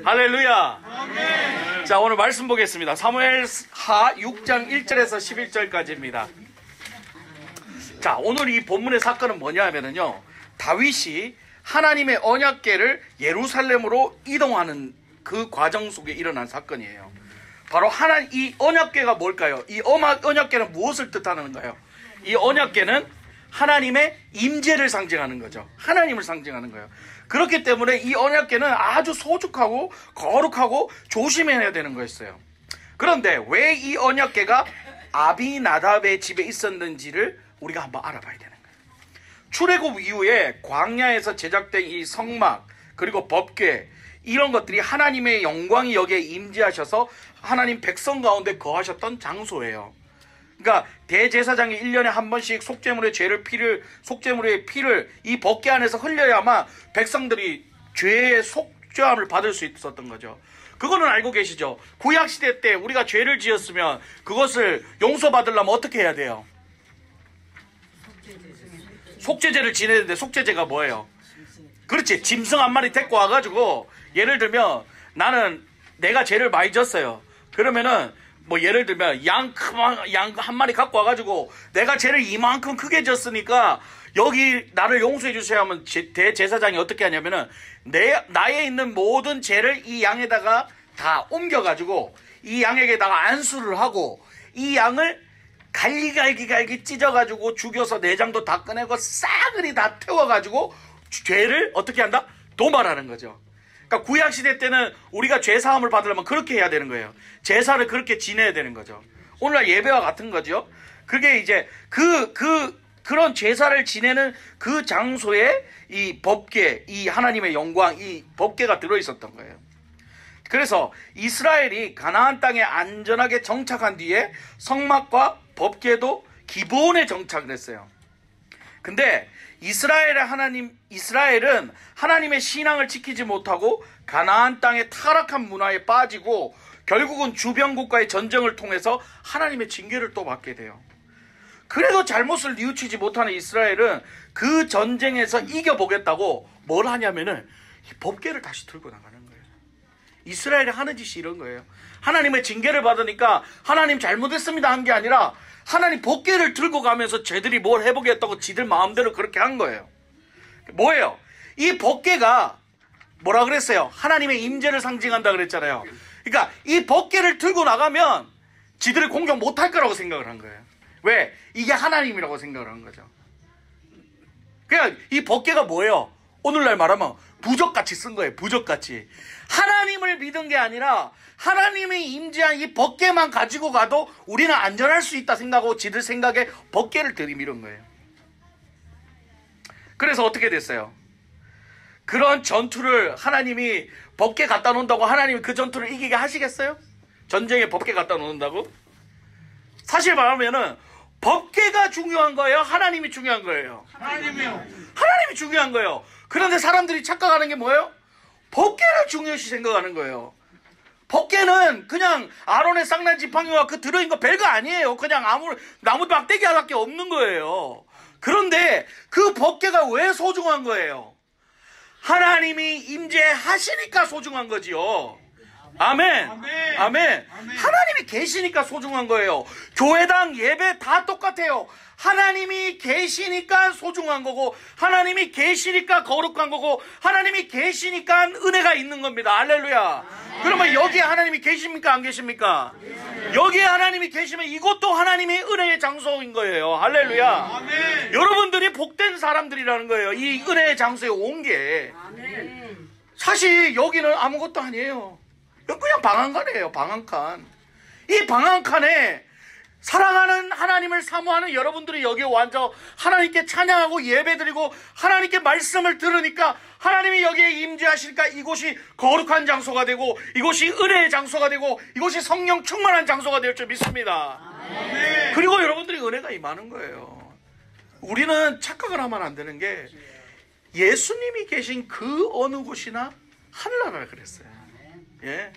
할렐루야. 아멘. 자, 오늘 말씀 보겠습니다. 사무엘하 6장 1절에서 11절까지입니다. 자, 오늘 이 본문의 사건은 뭐냐 하면은요, 다윗이 하나님의 언약궤를 예루살렘으로 이동하는 그 과정 속에 일어난 사건이에요. 바로 이 언약궤가 뭘까요? 이 언약궤는 무엇을 뜻하는가요? 이 언약궤는 하나님의 임재를 상징하는 거죠. 하나님을 상징하는 거예요. 그렇기 때문에 이 언약궤는 아주 소중하고 거룩하고 조심해야 되는 거였어요. 그런데 왜 이 언약궤가 아비나답의 집에 있었는지를 우리가 한번 알아봐야 되는 거예요. 출애굽 이후에 광야에서 제작된 이 성막 그리고 법궤, 이런 것들이 하나님의 영광이 여기에 임재하셔서 하나님 백성 가운데 거하셨던 장소예요. 그러니까 대제사장이 1년에 한 번씩 속죄물의 피를 이 법궤 안에서 흘려야만 백성들이 죄의 속죄함을 받을 수 있었던 거죠. 그거는 알고 계시죠? 구약시대 때 우리가 죄를 지었으면 그것을 용서받으려면 어떻게 해야 돼요? 속죄제를 지내야 되는데, 속죄제가 뭐예요? 그렇지, 짐승 한 마리 데리고 와가지고, 예를 들면 나는 내가 죄를 많이 졌어요. 그러면은 뭐 예를 들면 양 한 마리 갖고 와가지고 내가 죄를 이만큼 크게 졌으니까 여기 나를 용서해 주세요 하면 대제사장이 어떻게 하냐면은 나에 있는 모든 죄를 이 양에다가 다 옮겨가지고 이 양에게다가 안수를 하고 이 양을 갈기 찢어가지고 죽여서 내장도 다 꺼내고 싸그리 다 태워가지고 죄를 어떻게 한다? 도말하는 거죠. 그러니까 구약시대 때는 우리가 죄사함을 받으려면 그렇게 해야 되는 거예요. 제사를 그렇게 지내야 되는 거죠. 오늘날 예배와 같은 거죠. 그게 이제 그런 제사를 지내는 그 장소에 이 법궤, 이 하나님의 영광, 이 법궤가 들어있었던 거예요. 그래서 이스라엘이 가나안 땅에 안전하게 정착한 뒤에 성막과 법궤도 기본에 정착을 했어요. 근데 이스라엘은 하나님의 신앙을 지키지 못하고 가나안 땅의 타락한 문화에 빠지고 결국은 주변 국가의 전쟁을 통해서 하나님의 징계를 또 받게 돼요. 그래도 잘못을 뉘우치지 못하는 이스라엘은 그 전쟁에서 이겨보겠다고 뭘 하냐면은 법궤를 다시 들고 나가는 거예요. 이스라엘이 하는 짓이 이런 거예요. 하나님의 징계를 받으니까 하나님 잘못했습니다 한 게 아니라 하나님 법궤를 들고 가면서 쟤들이 뭘 해보겠다고 지들 마음대로 그렇게 한 거예요. 뭐예요? 이 법궤가 뭐라 그랬어요? 하나님의 임재를 상징한다 그랬잖아요. 그러니까 이 법궤를 들고 나가면 지들이 공격 못할 거라고 생각을 한 거예요. 왜? 이게 하나님이라고 생각을 한 거죠. 그냥 이 법궤가 뭐예요? 오늘날 말하면 부적같이 쓴 거예요. 부적같이. 하나님을 믿은 게 아니라 하나님이 임재한 이 법궤만 가지고 가도 우리는 안전할 수 있다 생각하고 지들 생각에 법궤를 들이밀은 거예요. 그래서 어떻게 됐어요? 그런 전투를 하나님이 법궤 갖다 놓는다고 하나님이 그 전투를 이기게 하시겠어요? 전쟁에 법궤 갖다 놓는다고? 사실 말하면은 법궤가 중요한 거예요? 하나님이 중요한 거예요? 하나님이요. 하나님이 중요한 거예요. 그런데 사람들이 착각하는 게 뭐예요? 법궤를 중요시 생각하는 거예요. 법궤는 그냥 아론의 쌍난 지팡이와 그 들어있는 거 별거 아니에요. 그냥 나무 막대기 하나밖에 없는 거예요. 그런데 그 법궤가 왜 소중한 거예요? 하나님이 임재하시니까 소중한 거지요. 아멘. 아멘. 아멘. 하나님이 계시니까 소중한 거예요. 교회당 예배 다 똑같아요. 하나님이 계시니까 소중한 거고, 하나님이 계시니까 거룩한 거고, 하나님이 계시니까 은혜가 있는 겁니다. 할렐루야. 그러면 여기에 하나님이 계십니까? 안 계십니까? 여기에 하나님이 계시면 이것도 하나님의 은혜의 장소인 거예요. 할렐루야. 아멘. 여러분들이 복된 사람들이라는 거예요. 이 은혜의 장소에 온 게. 사실 여기는 아무것도 아니에요. 그냥 방한칸이에요. 방한칸. 이 방한칸에 사랑하는 하나님을 사모하는 여러분들이 여기에 앉아 하나님께 찬양하고 예배드리고 하나님께 말씀을 들으니까 하나님이 여기에 임재하시니까 이곳이 거룩한 장소가 되고 이곳이 은혜의 장소가 되고 이곳이 성령 충만한 장소가 될 줄 믿습니다. 아멘. 그리고 여러분들이 은혜가 임하는 거예요. 우리는 착각을 하면 안 되는 게 예수님이 계신 그 어느 곳이나 하늘나라라 그랬어요. 예.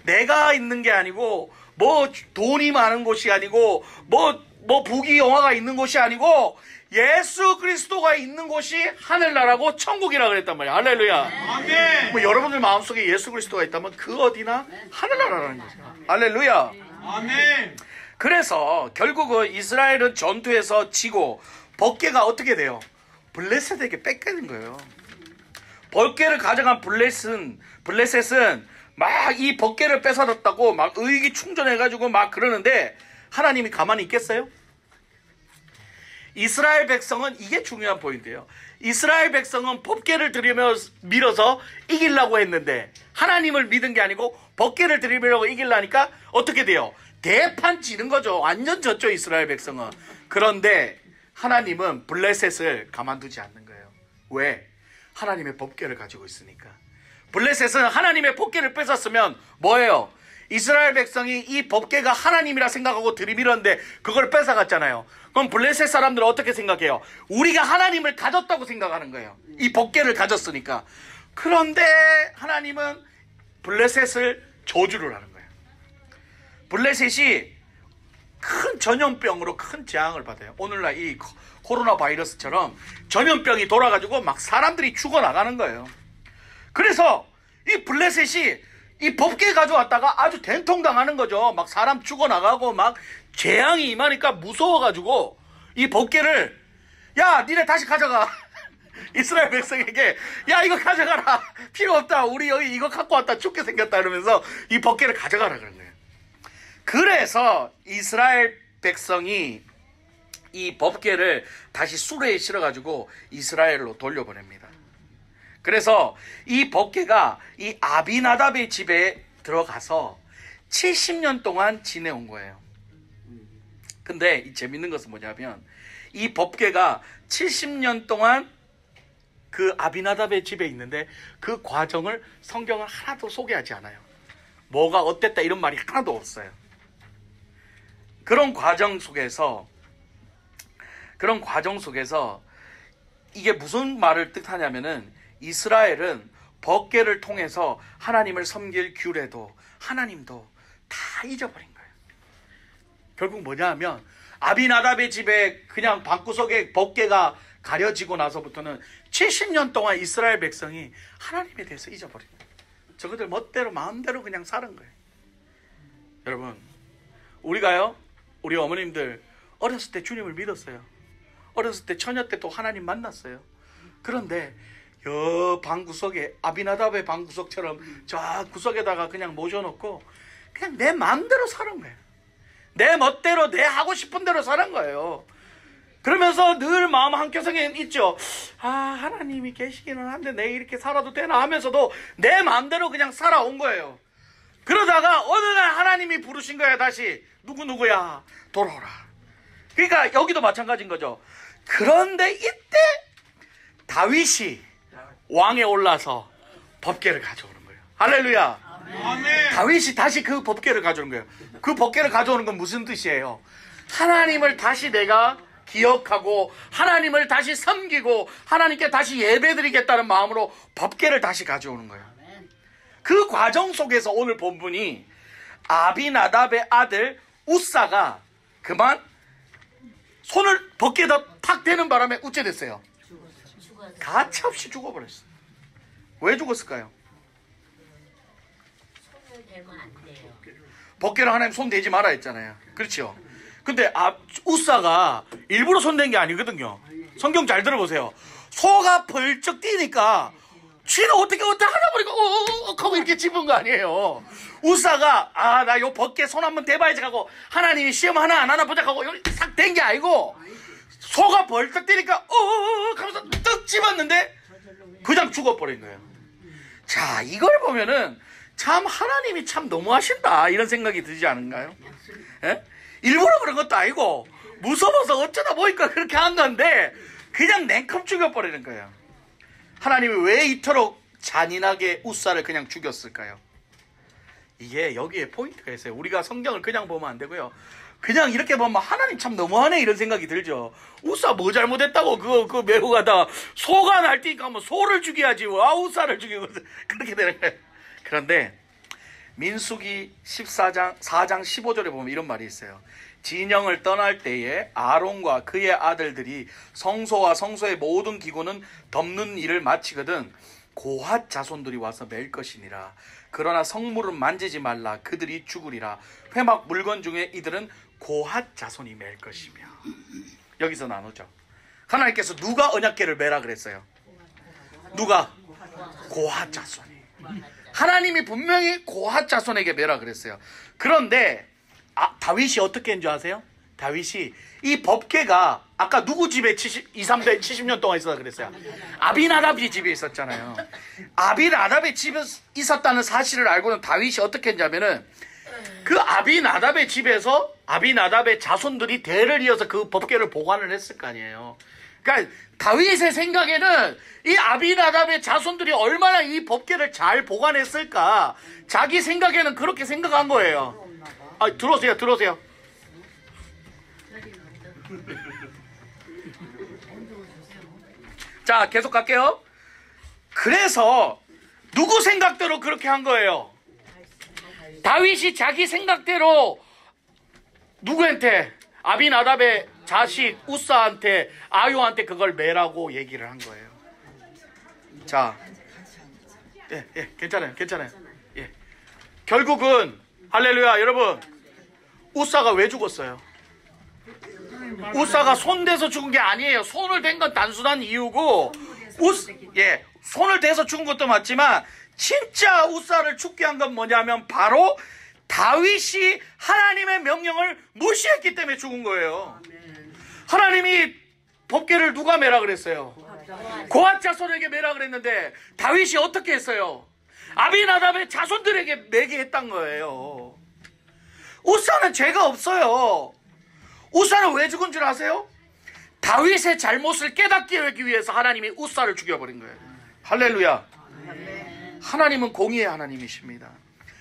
내가 있는 게 아니고 뭐 돈이 많은 곳이 아니고 뭐 뭐 부귀영화가 있는 곳이 아니고 예수 그리스도가 있는 곳이 하늘나라고 천국이라 그랬단 말이야. 할렐루야. 아멘. 뭐 여러분들 마음속에 예수 그리스도가 있다면 그 어디나 하늘나라라는 거죠. 할렐루야. 아멘. 그래서 결국은 이스라엘은 전투에서 지고 법궤가 어떻게 돼요? 블레셋에게 뺏기는 거예요. 법궤를 가져간 블레셋은 막 이 법궤를 뺏어졌다고 막 의기충전해가지고 막 그러는데 하나님이 가만히 있겠어요? 이스라엘 백성은 이게 중요한 포인트예요. 이스라엘 백성은 법궤를 밀어서 이기려고 했는데 하나님을 믿은 게 아니고 법궤를 들이밀려고 이기려니까 어떻게 돼요? 대판 지는 거죠. 완전 졌죠, 이스라엘 백성은. 그런데 하나님은 블레셋을 가만두지 않는 거예요. 왜? 하나님의 법궤를 가지고 있으니까. 블레셋은 하나님의 법궤를 뺏었으면 뭐예요? 이스라엘 백성이 이 법궤가 하나님이라 생각하고 들이밀었는데 그걸 뺏어갔잖아요. 그럼 블레셋 사람들은 어떻게 생각해요? 우리가 하나님을 가졌다고 생각하는 거예요. 이 법궤를 가졌으니까. 그런데 하나님은 블레셋을 저주를 하는 거예요. 블레셋이 큰 전염병으로 큰 재앙을 받아요. 오늘날 이 코로나 바이러스처럼 전염병이 돌아가지고 막 사람들이 죽어나가는 거예요. 그래서 이 블레셋이 이 법궤 가져왔다가 아주 된통당하는 거죠. 막 사람 죽어나가고 막 재앙이 임하니까 무서워가지고 이 법궤를 야 니네 다시 가져가. 이스라엘 백성에게 야 이거 가져가라. 필요 없다. 우리 여기 이거 갖고 왔다. 죽게 생겼다. 이러면서 이 법궤를 가져가라 그런 거예요. 그래서 이스라엘 백성이 이 법궤를 다시 수레에 실어가지고 이스라엘로 돌려보냅니다. 그래서 이 법궤가 이 아비나답의 집에 들어가서 70년 동안 지내온 거예요. 근데 이 재밌는 것은 뭐냐면 이 법궤가 70년 동안 그 아비나답의 집에 있는데 그 과정을 성경은 하나도 소개하지 않아요. 뭐가 어땠다 이런 말이 하나도 없어요. 그런 과정 속에서 이게 무슨 말을 뜻하냐면은 이스라엘은 법궤를 통해서 하나님을 섬길 규례도 하나님도 다 잊어버린 거예요. 결국 뭐냐 하면 아비나답의 집에 그냥 방구석에 법궤가 가려지고 나서부터는 70년 동안 이스라엘 백성이 하나님에 대해서 잊어버린 거예요. 저것들 멋대로 마음대로 그냥 사는 거예요. 여러분 우리가요 우리 어머님들 어렸을 때 주님을 믿었어요. 어렸을 때 처녀 때 또 하나님 만났어요. 그런데 여 방구석에 아비나답의 방구석처럼 저 구석에다가 그냥 모셔놓고 그냥 내 마음대로 사는 거예요. 내 멋대로 내 하고 싶은 대로 사는 거예요. 그러면서 늘 마음 한켠에 있죠. 아 하나님이 계시기는 한데 내 이렇게 살아도 되나 하면서도 내 마음대로 그냥 살아온 거예요. 그러다가 어느 날 하나님이 부르신 거야. 다시 누구야 돌아오라. 그러니까 여기도 마찬가지인 거죠. 그런데 이때 다윗이 왕에 올라서 법궤를 가져오는 거예요. 할렐루야. 아멘. 다윗이 다시 그 법궤를 가져오는 거예요. 그 법궤를 가져오는 건 무슨 뜻이에요? 하나님을 다시 내가 기억하고 하나님을 다시 섬기고 하나님께 다시 예배드리겠다는 마음으로 법궤를 다시 가져오는 거예요. 그 과정 속에서 오늘 본문이 아비나답의 아들 우사가 그만 손을 법궤에다 탁 대는 바람에 어째 됐어요? 가차없이 죽어버렸어요. 왜 죽었을까요? 손을 대면 안 돼요. 법궤를 하나님 손 대지 마라 했잖아요. 그렇죠? 근데 우사가 일부러 손 댄 게 아니거든요. 성경 잘 들어보세요. 소가 벌쩍 뛰니까 쥐는 어떻게 하다 버리고 하고 이렇게 집은 거 아니에요. 우사가 나 요 법궤 손 한번 대봐야지 하고 하나님이 시험 하나 안 하나 보자 하고 싹 댄 게 아니고 소가 벌떡 뛰니까 하면서 떡 집었는데 그냥 죽어버린 거예요. 자 이걸 보면은 참 하나님이 참 너무하신다 이런 생각이 들지 않은가요? 예? 일부러 그런 것도 아니고 무서워서 어쩌다 보니까 그렇게 한 건데 그냥 냉큼 죽여버리는 거예요. 하나님이 왜 이토록 잔인하게 우사를 그냥 죽였을까요? 이게 여기에 포인트가 있어요. 우리가 성경을 그냥 보면 안 되고요. 그냥 이렇게 보면 하나님 참 너무하네 이런 생각이 들죠. 우사 뭐 잘못했다고 그거 메고 가다 소가 날뛰니까 하면 소를 죽여야지 우사를 죽이고 그렇게 되는 거예요. 그런데 민수기 14장 4장 15절에 보면 이런 말이 있어요. 진영을 떠날 때에 아론과 그의 아들들이 성소와 성소의 모든 기구는 덮는 일을 마치거든 고핫 자손들이 와서 맬 것이니라. 그러나 성물은 만지지 말라. 그들이 죽으리라. 회막 물건 중에 이들은 고핫 자손이 맬 것이며. 여기서 나누죠. 하나님께서 누가 언약궤를 매라 그랬어요? 누가? 고핫 자손이. 하나님이 분명히 고핫 자손에게 매라 그랬어요. 그런데 다윗이 어떻게 했는 줄 아세요? 다윗이 이 법궤가 아까 누구 집에 70년 동안 있었다 그랬어요? 아비나답이 집에 있었잖아요. 아비나답의 집에 있었다는 사실을 알고는 다윗이 어떻게 했냐면은 그 아비나답의 집에서 아비나답의 자손들이 대를 이어서 그 법궤를 보관을 했을 거 아니에요. 그러니까 다윗의 생각에는 이 아비나답의 자손들이 얼마나 이 법궤를 잘 보관했을까, 자기 생각에는 그렇게 생각한 거예요. 들어오세요. 자, 계속 갈게요. 그래서 누구 생각대로 그렇게 한 거예요? 다윗이 자기 생각대로 누구한테? 아비나답의 자식 우사한테, 아요한테 그걸 매라고 얘기를 한 거예요. 자, 괜찮아요. 예. 결국은 할렐루야, 여러분, 우사가 왜 죽었어요? 우사가 손대서 죽은 게 아니에요. 손을 댄 건 단순한 이유고, 손을 대서 죽은 것도 맞지만 진짜 우사를 죽게 한 건 뭐냐면 바로 다윗이 하나님의 명령을 무시했기 때문에 죽은 거예요. 하나님이 법궤를 누가 매라 그랬어요? 고핫 자손에게 매라 그랬는데 다윗이 어떻게 했어요? 아비나답의 자손들에게 매게 했단 거예요. 우사는 죄가 없어요. 우사는 왜 죽은 줄 아세요? 다윗의 잘못을 깨닫게 하기 위해서 하나님이 우사를 죽여버린 거예요. 할렐루야. 하나님은 공의의 하나님이십니다.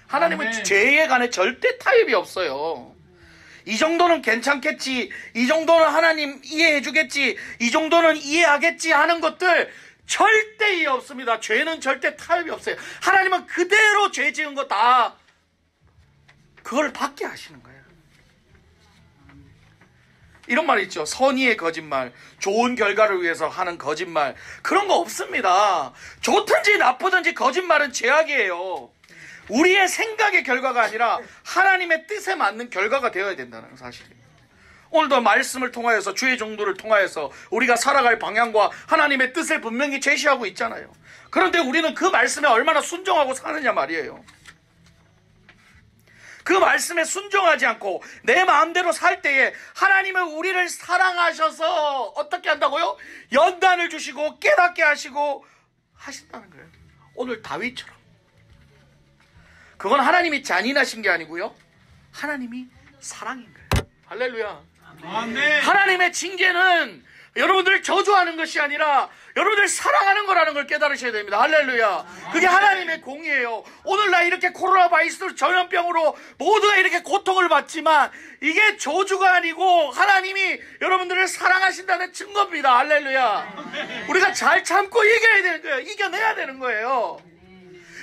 하나님은 죄에 관해 절대 타협이 없어요. 이 정도는 괜찮겠지, 이 정도는 하나님 이해해 주겠지, 이 정도는 이해하겠지 하는 것들 절대 이해 없습니다. 죄는 절대 타협이 없어요. 하나님은 그대로 죄 지은 거 다 그걸 받게 하시는 거예요. 이런 말 있죠. 선의의 거짓말, 좋은 결과를 위해서 하는 거짓말, 그런 거 없습니다. 좋든지 나쁘든지 거짓말은 죄악이에요. 우리의 생각의 결과가 아니라 하나님의 뜻에 맞는 결과가 되어야 된다는 사실이에요. 오늘도 말씀을 통하여서, 주의 종도를 통하여서 우리가 살아갈 방향과 하나님의 뜻을 분명히 제시하고 있잖아요. 그런데 우리는 그 말씀에 얼마나 순종하고 사느냐 말이에요. 그 말씀에 순종하지 않고 내 마음대로 살 때에 하나님은 우리를 사랑하셔서 어떻게 한다고요? 연단을 주시고 깨닫게 하시고 하신다는 거예요. 오늘 다윗처럼. 그건 하나님이 잔인하신 게 아니고요, 하나님이 사랑인 거예요. 할렐루야. 아멘. 하나님의 징계는 여러분들 저주하는 것이 아니라 여러분들 사랑하는 거라는 걸 깨달으셔야 됩니다. 할렐루야. 그게 하나님의 공의예요. 오늘날 이렇게 코로나 바이러스 전염병으로 모두가 이렇게 고통을 받지만 이게 저주가 아니고 하나님이 여러분들을 사랑하신다는 증거입니다. 할렐루야. 우리가 잘 참고 이겨야 되는 거예요. 이겨내야 되는 거예요.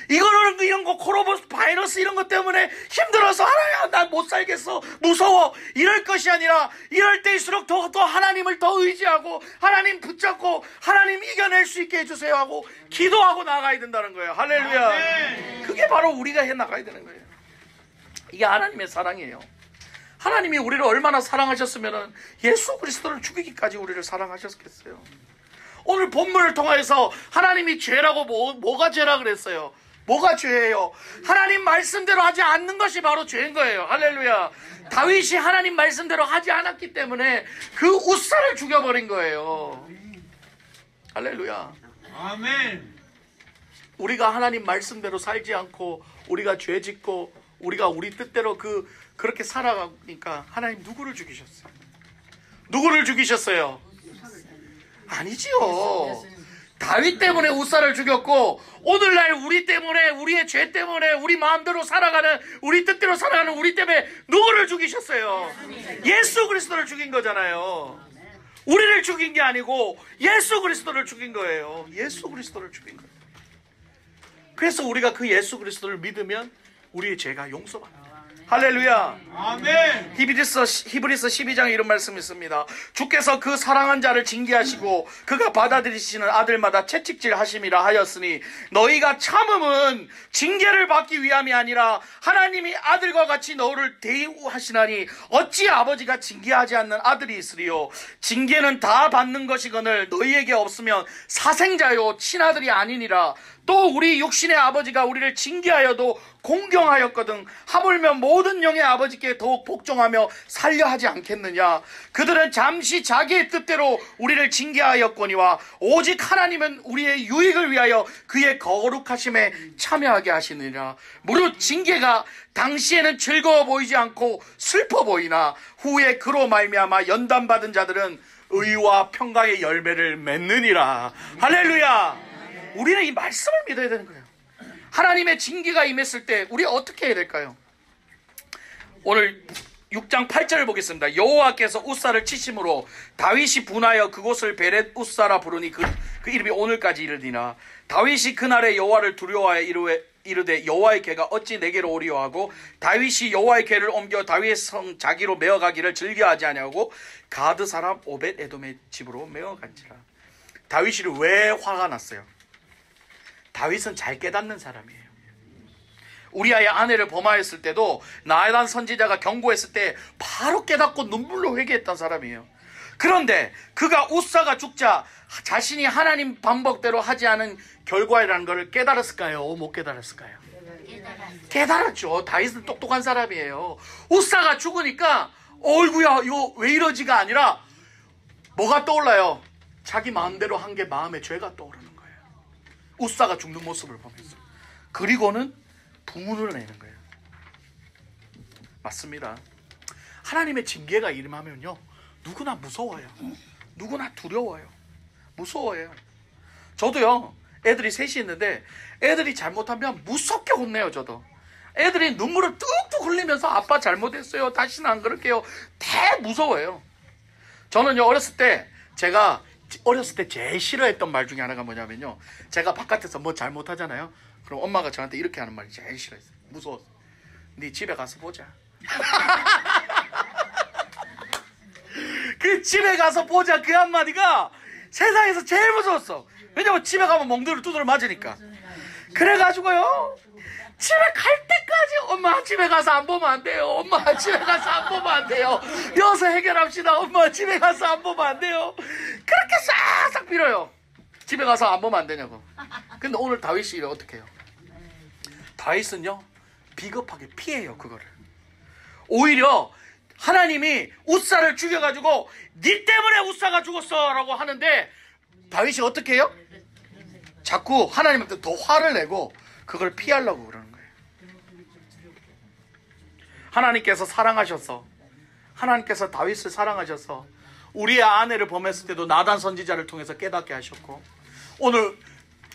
이런 거 코로나 바이러스 이런 것 때문에 힘들어서 하나님 난 못 살겠어, 무서워, 이럴 것이 아니라 이럴 때일수록 더 하나님을 더 의지하고 하나님 붙잡고 하나님 이겨낼 수 있게 해주세요 하고 기도하고 나가야 된다는 거예요. 할렐루야. 그게 바로 우리가 해나가야 되는 거예요. 이게 하나님의 사랑이에요. 하나님이 우리를 얼마나 사랑하셨으면 예수 그리스도를 죽이기까지 우리를 사랑하셨겠어요. 오늘 본문을 통해서 하나님이 죄라고 뭐가 죄라 그랬어요? 뭐가 죄예요? 하나님 말씀대로 하지 않는 것이 바로 죄인 거예요. 할렐루야. 다윗이 하나님 말씀대로 하지 않았기 때문에 그 우사를 죽여버린 거예요. 할렐루야. 아멘. 우리가 하나님 말씀대로 살지 않고 우리가 죄 짓고 우리가 우리 뜻대로 그렇게 살아가니까 하나님 누구를 죽이셨어요? 누구를 죽이셨어요? 아니지요. 다윗 때문에 우사를 죽였고 오늘날 우리 때문에, 우리의 죄 때문에, 우리 마음대로 살아가는, 우리 뜻대로 살아가는 우리 때문에 누구를 죽이셨어요? 예수 그리스도를 죽인 거잖아요. 우리를 죽인 게 아니고 예수 그리스도를 죽인 거예요. 예수 그리스도를 죽인 거예요. 그래서 우리가 그 예수 그리스도를 믿으면 우리의 죄가 용서받아요. 할렐루야. 아멘. 히브리서 12장에 이런 말씀이 있습니다. 주께서 그 사랑한 자를 징계하시고 그가 받아들이시는 아들마다 채찍질 하심이라 하였으니 너희가 참음은 징계를 받기 위함이 아니라 하나님이 아들과 같이 너를 대우하시나니 어찌 아버지가 징계하지 않는 아들이 있으리요. 징계는 다 받는 것이거늘 너희에게 없으면 사생자요 친아들이 아니니라. 또 우리 육신의 아버지가 우리를 징계하여도 공경하였거든 하물며 모든 영의 아버지께 더욱 복종하며 살려 하지 않겠느냐. 그들은 잠시 자기의 뜻대로 우리를 징계하였거니와 오직 하나님은 우리의 유익을 위하여 그의 거룩하심에 참여하게 하시느니라. 무릇 징계가 당시에는 즐거워 보이지 않고 슬퍼 보이나 후에 그로 말미암아 연단받은 자들은 의와 평강의 열매를 맺느니라. 할렐루야. 우리는 이 말씀을 믿어야 되는 거예요. 하나님의 징계가 임했을 때 우리 어떻게 해야 될까요? 오늘 6장 8절을 보겠습니다. 여호와께서 웃사를 치심으로 다윗이 분하여 그곳을 베렛 웃사라 부르니 그 이름이 오늘까지 이르니라. 다윗이 그날에 여호와를 두려워하여 이르되 여호와의 궤가 어찌 내게로 오리요 하고 다윗이 여호와의 궤를 옮겨 다윗의 성 자기로 메어가기를 즐겨하지 아니하고 가드 사람 오벳 에돔의 집으로 메어간지라. 다윗이 왜 화가 났어요? 다윗은 잘 깨닫는 사람이에요. 우리아의 아내를 범하였을 때도 나단 선지자가 경고했을 때 바로 깨닫고 눈물로 회개했던 사람이에요. 그런데 그가 웃사가 죽자 자신이 하나님 방법대로 하지 않은 결과라는 것을 깨달았을까요? 못 깨달았을까요? 깨달았죠. 다윗은 똑똑한 사람이에요. 웃사가 죽으니까 어이구야 이거 왜 이러지가 아니라 뭐가 떠올라요? 자기 마음대로 한 게 마음에 죄가 떠오르는 거예요. 웃사가 죽는 모습을 보면서. 그리고는 분을 내는 거예요. 맞습니다. 하나님의 징계가 임하면요 누구나 무서워요. 누구나 두려워요. 무서워요. 저도요 애들이 셋이 있는데 애들이 잘못하면 무섭게 혼내요. 저도 애들이 눈물을 뚝뚝 흘리면서 아빠 잘못했어요 다시는 안 그럴게요 대 무서워요. 저는요 어렸을 때 제일 싫어했던 말 중에 하나가 뭐냐면요, 제가 바깥에서 뭐 잘못하잖아요. 그럼 엄마가 저한테 이렇게 하는 말이 제일 싫어했어요. 무서웠어. 네 집에 가서 보자. 그 집에 가서 보자 그 한마디가 세상에서 제일 무서웠어. 왜냐면 집에 가면 멍들을 두드려 맞으니까. 그래가지고요 집에 갈 때까지 엄마 집에 가서 안 보면 안 돼요. 엄마 집에 가서 안 보면 안 돼요. 여기서 해결합시다. 엄마 집에 가서 안 보면 안 돼요. 그렇게 싹싹 빌어요. 집에 가서 안 보면 안 되냐고. 근데 오늘 다윗이 어떻게 해요? 다윗은요 비겁하게 피해요. 그거를. 오히려 하나님이 웃사를 죽여가지고 네 때문에 웃사가 죽었어 라고 하는데 다윗이 어떻게 해요? 자꾸 하나님한테 더 화를 내고 그걸 피하려고 그러는 거예요. 하나님께서 사랑하셔서, 하나님께서 다윗을 사랑하셔서 우리의 아내를 범했을 때도 나단 선지자를 통해서 깨닫게 하셨고, 오늘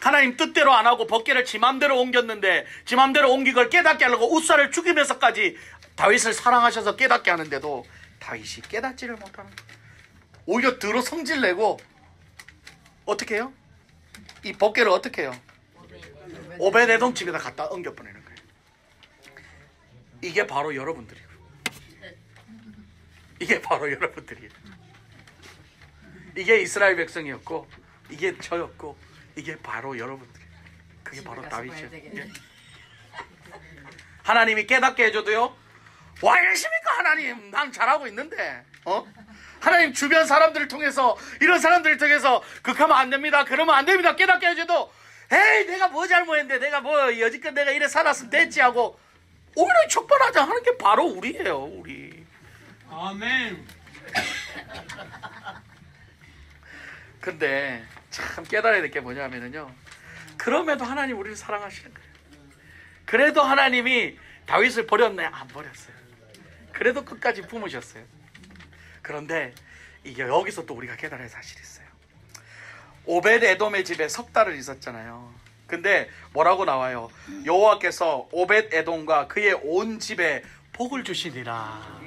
하나님 뜻대로 안 하고 법궤를 지 맘대로 옮겼는데 지 맘대로 옮긴 걸 깨닫게 하려고 웃사를 죽이면서까지 다윗을 사랑하셔서 깨닫게 하는데도 다윗이 깨닫지를 못하는 거예요. 오히려 들어 성질내고 어떻게 해요? 이 법궤를 어떻게 해요? 오벳에돔 집에다 갖다 옮겨보내는 거예요. 이게 바로 여러분들이에요. 이게 바로 여러분들이에요. 이게 이스라엘 백성이었고 이게 저였고 이게 바로 여러분들이에요. 그게 바로 다윗이에요. 예. 하나님이 깨닫게 해줘도요 와 이러십니까 하나님 난 잘하고 있는데 하나님 주변 사람들을 통해서 이런 사람들을 통해서 극하면 안 됩니다 그러면 안 됩니다 깨닫게 해줘도 에이 내가 뭐 잘못했는데 내가 뭐 여지껏 내가 이래 살았으면 됐지 하고 오히려 촉발하자 하는 게 바로 우리예요. 우리. 아멘. 근데 참 깨달아야 될 게 뭐냐면요 그럼에도 하나님 우리를 사랑하시는 거예요. 그래도 하나님이 다윗을 버렸네? 안 버렸어요. 그래도 끝까지 품으셨어요. 그런데 이게 여기서 또 우리가 깨달아야 할 사실이 있어요. 오벳 에돔의 집에 석 달을 있었잖아요. 근데 뭐라고 나와요? 여호와께서 오벳 에돔과 그의 온 집에 복을 주시니라.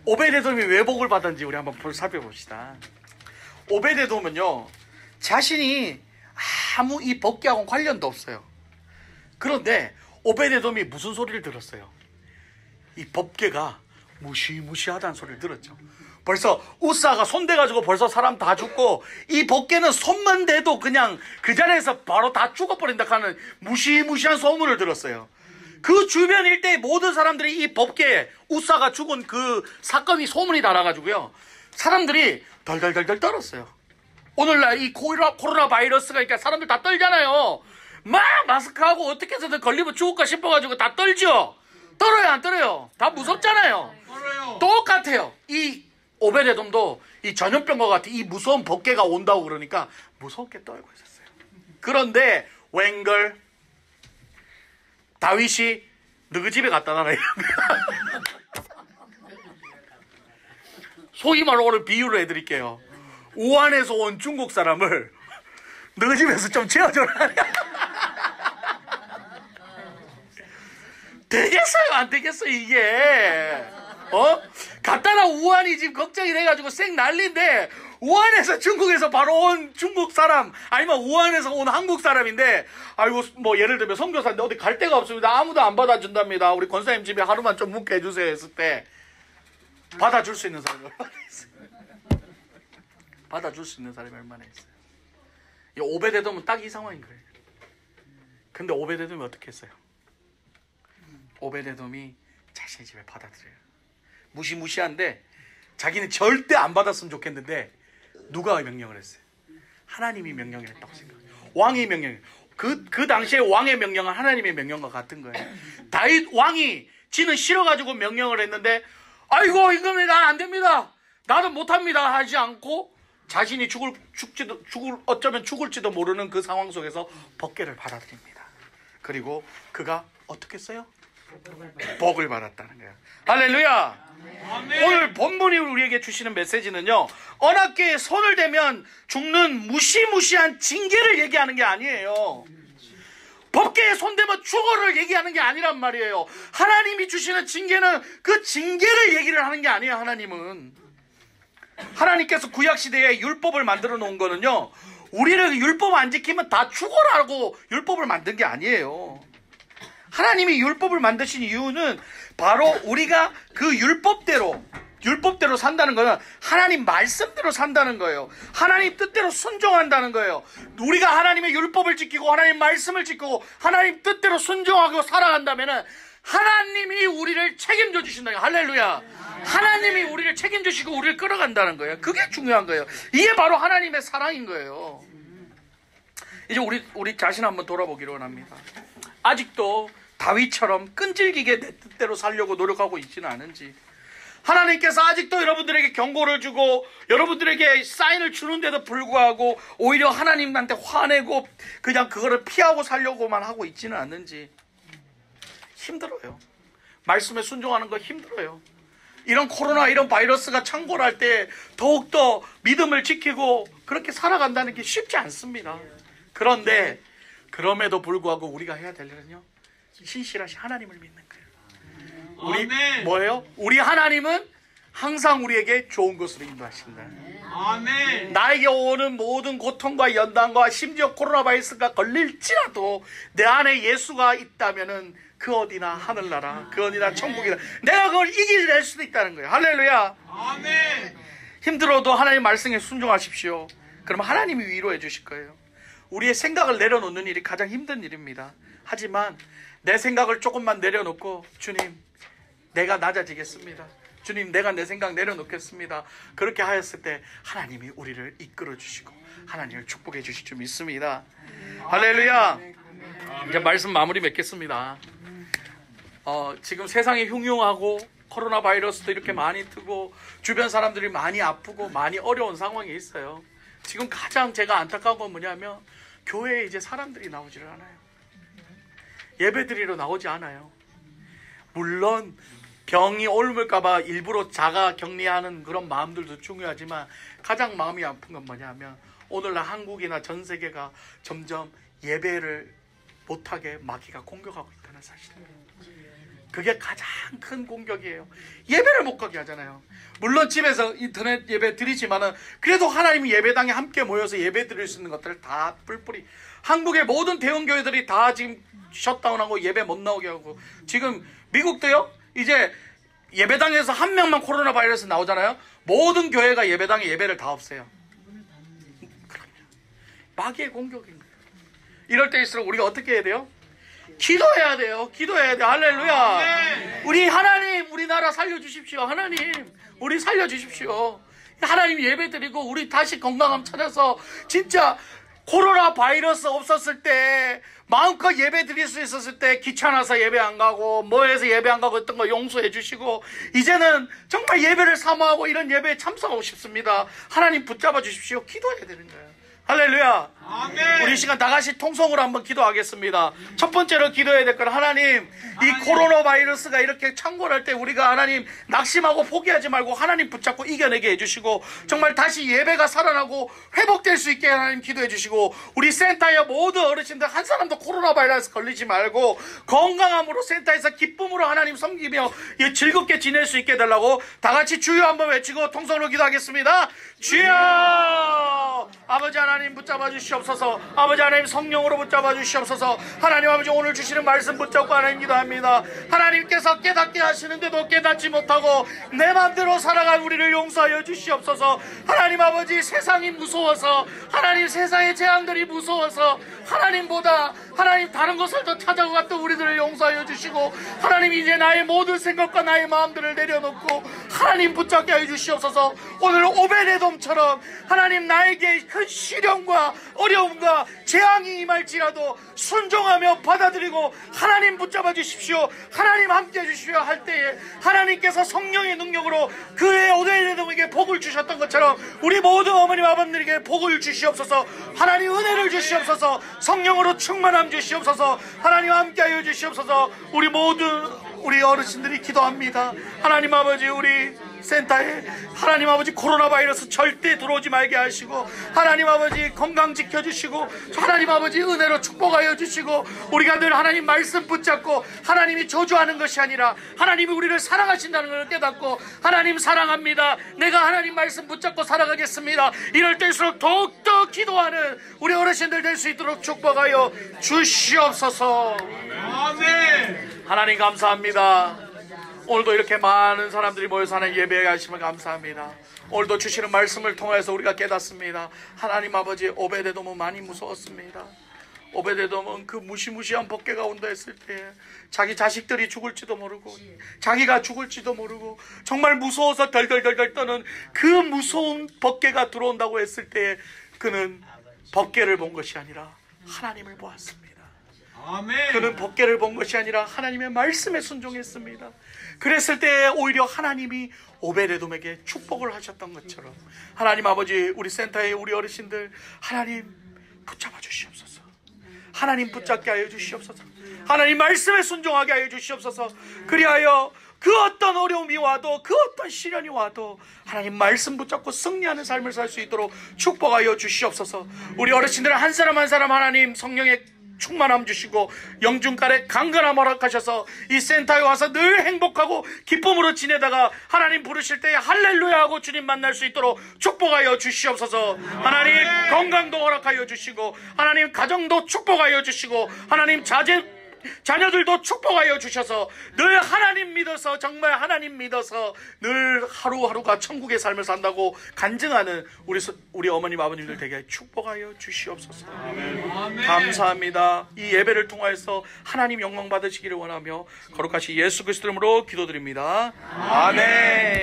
오벳 에돔이 왜 복을 받았는지 우리 한번 살펴봅시다. 오벳 에돔은요 자신이 아무 이 법궤하고는 관련도 없어요. 그런데 오벳 에돔이 무슨 소리를 들었어요? 이 법궤가 무시무시하다는 소리를 들었죠. 벌써 우사가 손대가지고 벌써 사람 다 죽고, 이 법궤는 손만 대도 그냥 그 자리에서 바로 다 죽어버린다 하는 무시무시한 소문을 들었어요. 그 주변 일대의 모든 사람들이 이 법궤, 우사가 죽은 그 사건이 소문이 달아가지고요, 사람들이 덜덜덜덜 떨었어요. 오늘날 이 코로나 바이러스가, 그러니까 사람들 다 떨잖아요. 막 마스크하고 어떻게 해서든 걸리면 죽을까 싶어가지고 다 떨죠. 떨어요, 안 떨어요? 다 무섭잖아요. 떨어요. 똑같아요. 이 오베데돔도 이 전염병과 같은 이 무서운 법궤가 온다고 그러니까 무섭게 떨고 있었어요. 그런데 웬걸 다윗이 너희 집에 갖다 놔라. 소위 말로 오늘 비유를 해드릴게요. 우한에서 온 중국 사람을 너희 집에서 좀 재워줘라. 되겠어요, 안 되겠어요, 이게? 갖다라 우한이 지금 걱정이 돼가지고 쌩 난리인데, 우한에서 중국에서 바로 온 중국 사람, 아니면 우한에서 온 한국 사람인데, 아이고, 뭐, 예를 들면 선교사인데 어디 갈 데가 없습니다. 아무도 안 받아준답니다. 우리 권사님 집에 하루만 좀 묵게 해주세요. 했을 때, 받아줄 수 있는 사람이 얼마나 있어요? 받아줄 수 있는 사람이 얼마나 있어요? 이 오베데돔은 딱 이 상황인 거예요. 근데 오베데돔이 어떻게 했어요? 오베데돔이 자신의 집에 받아들여요. 무시무시한데 자기는 절대 안 받았으면 좋겠는데 누가 명령을 했어요? 하나님이 명령을 했다고 생각해요. 왕이 명령. 그 당시에 왕의 명령은 하나님의 명령과 같은 거예요. 다윗 왕이 지는 싫어가지고 명령을 했는데, 아이고 이겁니다, 안 됩니다, 나도 못합니다 하지 않고 자신이 어쩌면 죽을지도 모르는 그 상황 속에서 법궤를 받아들입니다. 그리고 그가 어떻게 했어요? 복을 받았다는 거예요. 할렐루야. 아멘. 오늘 본문이 우리에게 주시는 메시지는요, 언약궤에 손을 대면 죽는 무시무시한 징계를 얘기하는 게 아니에요. 법궤에 손대면 죽어를 얘기하는 게 아니란 말이에요. 하나님이 주시는 징계는 그 징계를 얘기를 하는 게 아니에요. 하나님께서 구약시대에 율법을 만들어 놓은 거는요, 우리를 율법 안 지키면 다 죽어라고 율법을 만든 게 아니에요. 하나님이 율법을 만드신 이유는 바로 우리가 그 율법대로 산다는 거는 하나님 말씀대로 산다는 거예요. 하나님 뜻대로 순종한다는 거예요. 우리가 하나님의 율법을 지키고 하나님 말씀을 지키고 하나님 뜻대로 순종하고 살아간다면 하나님이 우리를 책임져 주신다. 할렐루야. 하나님이 우리를 책임져 주시고 우리를 끌어간다는 거예요. 그게 중요한 거예요. 이게 바로 하나님의 사랑인 거예요. 이제 우리 자신 한번 돌아보기로 원합니다. 아직도 다윗처럼 끈질기게 내 뜻대로 살려고 노력하고 있지는 않은지, 하나님께서 아직도 여러분들에게 경고를 주고 여러분들에게 사인을 주는데도 불구하고 오히려 하나님한테 화내고 그냥 그거를 피하고 살려고만 하고 있지는 않는지 힘들어요. 말씀에 순종하는 거 힘들어요. 이런 코로나, 이런 바이러스가 창궐할 때 더욱더 믿음을 지키고 그렇게 살아간다는 게 쉽지 않습니다. 그런데 그럼에도 불구하고 우리가 해야 될 일은요, 신실하신 하나님을 믿는 거예요. 우리 아멘. 뭐예요? 우리 하나님은 항상 우리에게 좋은 것으로 인도하신다. 아멘. 나에게 오는 모든 고통과 연단과 심지어 코로나 바이러스가 걸릴지라도 내 안에 예수가 있다면은 그 어디나 하늘나라, 그 어디나 천국이다. 내가 그걸 이겨낼 수도 있다는 거예요. 할렐루야. 아멘. 힘들어도 하나님 말씀에 순종하십시오. 그러면 하나님이 위로해 주실 거예요. 우리의 생각을 내려놓는 일이 가장 힘든 일입니다. 하지만 내 생각을 조금만 내려놓고, 주님, 내가 낮아지겠습니다. 주님, 내가 내 생각 내려놓겠습니다. 그렇게 하였을 때 하나님이 우리를 이끌어 주시고 하나님을 축복해 주실 줄 믿습니다. 할렐루야. 이제 말씀 마무리 맺겠습니다. 지금 세상이 흉흉하고 코로나 바이러스도 이렇게 많이 뜨고 주변 사람들이 많이 아프고 많이 어려운 상황에 있어요. 지금 가장 제가 안타까운 건 뭐냐면 교회에 이제 사람들이 나오지를 않아요. 예배드리러 나오지 않아요. 물론 병이 옮을까봐 일부러 자가 격리하는 그런 마음들도 중요하지만 가장 마음이 아픈 건 뭐냐면 오늘날 한국이나 전 세계가 점점 예배를 못하게 마귀가 공격하고 있다는 사실이에요. 그게 가장 큰 공격이에요. 예배를 못 가게 하잖아요. 물론 집에서 인터넷 예배 드리지만은 그래도 하나님이 예배당에 함께 모여서 예배 드릴 수 있는 것들을 다 뿔뿔이, 한국의 모든 대형교회들이 다 지금 셧다운하고 예배 못 나오게 하고, 지금 미국도요, 이제 예배당에서 한 명만 코로나 바이러스 나오잖아요. 모든 교회가 예배당에 예배를 다 없애요. 그럼요. 마귀의 공격인 거예요. 이럴 때일수록 우리가 어떻게 해야 돼요? 기도해야 돼요. 기도해야 돼요. 할렐루야. 우리 하나님, 우리나라 살려주십시오. 하나님, 우리 살려주십시오. 하나님 예배드리고 우리 다시 건강함 찾아서 진짜 코로나 바이러스 없었을 때 마음껏 예배 드릴 수 있었을 때 귀찮아서 예배 안 가고 뭐해서 예배 안 가고 했던 거 용서해 주시고 이제는 정말 예배를 사모하고 이런 예배에 참석하고 싶습니다. 하나님 붙잡아 주십시오. 기도해야 되는 거예요. 할렐루야. 아멘. 우리 이 시간 다 같이 통성으로 한번 기도하겠습니다. 첫 번째로 기도해야 될 건 하나님, 이 코로나 바이러스가 이렇게 창궐할 때 우리가 하나님 낙심하고 포기하지 말고 하나님 붙잡고 이겨내게 해주시고 정말 다시 예배가 살아나고 회복될 수 있게 하나님 기도해 주시고 우리 센터의 모든 어르신들 한 사람도 코로나 바이러스 걸리지 말고 건강함으로 센터에서 기쁨으로 하나님 섬기며 즐겁게 지낼 수 있게 해달라고 다 같이 주여 한번 외치고 통성으로 기도하겠습니다. 주여! 아버지 하나님 붙잡아 주시옵소서. 아버지 하나님 성령으로 붙잡아 주시옵소서. 하나님 아버지 오늘 주시는 말씀 붙잡고 하나님 기도합니다. 하나님께서 깨닫게 하시는데도 깨닫지 못하고 내 맘대로 살아간 우리를 용서하여 주시옵소서. 하나님 아버지 세상이 무서워서 하나님 세상의 재앙들이 무서워서 하나님보다 하나님 다른 것을 더 찾아갔던 우리들을 용서하여 주시고 하나님 이제 나의 모든 생각과 나의 마음들을 내려놓고 하나님 붙잡게 하여 주시옵소서. 오늘 오베데돔처럼 하나님 나에게 큰 시련과 어려움과 재앙이 임할지라도 순종하며 받아들이고 하나님 붙잡아 주십시오. 하나님 함께 해주시오 할 때에 하나님께서 성령의 능력으로 그의 오베데돔에게 복을 주셨던 것처럼 우리 모든 어머님 아버님들에게 복을 주시옵소서. 하나님 은혜를 주시옵소서. 성령으로 충만함 주시옵소서. 하나님 함께하여 주시옵소서. 우리 모든 우리 어르신들이 기도합니다. 하나님 아버지 우리 센터에 하나님 아버지 코로나 바이러스 절대 들어오지 말게 하시고 하나님 아버지 건강 지켜주시고 하나님 아버지 은혜로 축복하여 주시고 우리가 늘 하나님 말씀 붙잡고 하나님이 저주하는 것이 아니라 하나님이 우리를 사랑하신다는 걸 깨닫고 하나님 사랑합니다. 내가 하나님 말씀 붙잡고 살아가겠습니다. 이럴 때일수록 더욱더 기도하는 우리 어르신들 될 수 있도록 축복하여 주시옵소서. 아멘. 하나님 감사합니다. 오늘도 이렇게 많은 사람들이 모여서 하나님 예배에 하시면 감사합니다. 오늘도 주시는 말씀을 통해서 우리가 깨닫습니다. 하나님 아버지 오베데돔은 많이 무서웠습니다. 오베데돔은 그 무시무시한 법궤가 온다 했을 때 자기 자식들이 죽을지도 모르고 자기가 죽을지도 모르고 정말 무서워서 덜덜덜덜 떠는 그 무서운 법궤가 들어온다고 했을 때 그는 법궤를 본 것이 아니라 하나님을 보았습니다. 아멘. 그는 법궤를 본 것이 아니라 하나님의 말씀에 순종했습니다. 그랬을 때 오히려 하나님이 오베데돔에게 축복을 하셨던 것처럼 하나님 아버지 우리 센터의 우리 어르신들 하나님 붙잡아 주시옵소서. 하나님 붙잡게 하여 주시옵소서. 하나님 말씀에 순종하게 하여 주시옵소서. 그리하여 그 어떤 어려움이 와도 그 어떤 시련이 와도 하나님 말씀 붙잡고 승리하는 삶을 살 수 있도록 축복하여 주시옵소서. 우리 어르신들은 한 사람 한 사람 하나님 성령의 충만함 주시고 영중간에 강건함 허락하셔서 이 센터에 와서 늘 행복하고 기쁨으로 지내다가 하나님 부르실 때에 할렐루야 하고 주님 만날 수 있도록 축복하여 주시옵소서. 하나님 건강도 허락하여 주시고 하나님 가정도 축복하여 주시고 하나님 자녀들도 축복하여 주셔서 늘 하나님 믿어서 정말 하나님 믿어서 늘 하루하루가 천국의 삶을 산다고 간증하는 우리 어머님 아버님들 되게 축복하여 주시옵소서. 아멘. 감사합니다. 이 예배를 통하여서 하나님 영광 받으시기를 원하며 거룩하신 예수 그리스도 이름으로 기도드립니다. 아멘.